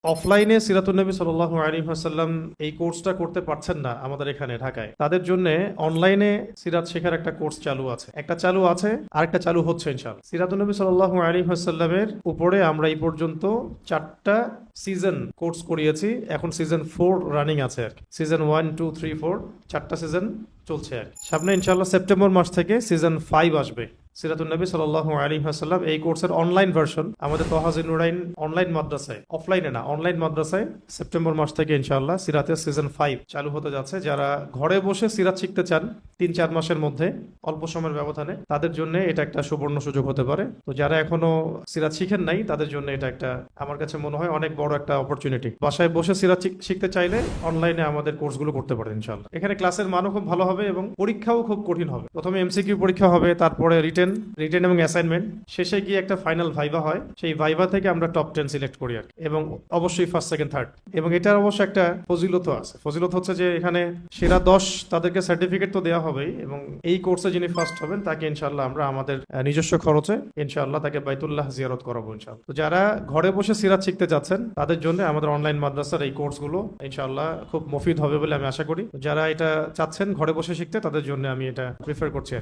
অফলাইনে সিরাতুন নবী সাল্লাল্লাহু আলাইহি ওয়াসাল্লাম এই কোর্সটা করতে পারছেন না আমাদের এখানে ঢাকায়, তাদের জন্য অনলাইনে সিরাত শেখার একটা কোর্স চালু আছে, একটা চালু আছে, আরেকটা চালু হচ্ছে ইনশাআল্লাহ। সিরাতুন নবী সাল্লাল্লাহু আলাইহি ওয়াসাল্লামের উপরে আমরা এই পর্যন্ত 4টা সিজন কোর্স করিয়েছি, এখন সিজন 4 রানিং আছে আর কি। সিজন 1 2 3 4 4টা সিজন চলছে আর কি। সামনে ইনশাআল্লাহ সেপ্টেম্বর মাস থেকে সিজন 5 আসবে। সিরাতুন নবী সাল্লাল্লাহু আলাইহি ওয়াসাল্লাম এই কোর্সের অনলাইন ভার্সন আমাদের তহাজির নুরাইন অনলাইন মাদ্রাসায়, অফলাইনে না অনলাইন মাদ্রাসায় সেপ্টেম্বর মাস থেকে ইনশাআল্লাহ সিরাতের সিজন 5 চালু হতে যাচ্ছে। যারা ঘরে বসে সিরাত শিখতে চান 3-4 মাসের মধ্যে, অল্প সময়ের ব্যবধানে, তাদের জন্য এটা একটা সুবর্ণ সুযোগ হতে পারে। তো যারা এখনো সিরাত শিখেন নাই তাদের জন্য এটা একটা, আমার কাছে মনে হয়, অনেক বড় একটা অপরচুনিটি। বাসায় বসে সিরাত শিখতে চাইলে অনলাইনে আমাদের কোর্সগুলো করতে পারেন ইনশাআল্লাহ। এখানে ক্লাসের মানও খুব ভালো হবে এবং পরীক্ষাও খুব কঠিন হবে। প্রথমে এমসিকিউ পরীক্ষা হবে, তারপরে রিটেন এবং অ্যাসাইনমেন্ট, শেষে গিয়ে একটা ফাইনাল ভাইভা হয়। সেই ভাইভা থেকে আমরা টপ 10 সিলেক্ট করি আর কি। এবং অবশ্যই ফার্স্ট সেকেন্ড থার্ড। এবং এটার অবশ্য একটা ফজিলত আছে। ফজিলত হচ্ছে যে এখানে সেরা 10 তাদেরকে সার্টিফিকেট তো দেওয়া হবেই, এবং এই কোর্সে যিনি ফার্স্ট হবেন তাকে ইনশাআল্লাহ আমরা আমাদের নিজস্ব খরচে ইনশাআল্লাহ তাকে বাইতুল্লাহ জিয়ারত করাবো ইনশাআল্লাহ। তো যারা ঘরে বসে সিরাত শিখতে যাচ্ছেন তাদের জন্য আমাদের অনলাইন মাদ্রাসার এই কোর্সগুলো ইনশাআল্লাহ খুব মফিদ হবে বলে আমি আশা করি। যারা এটা চাচ্ছেন ঘরে বসে শিখতে, তাদের জন্য আমি এটা প্রিফার করছি আর কি।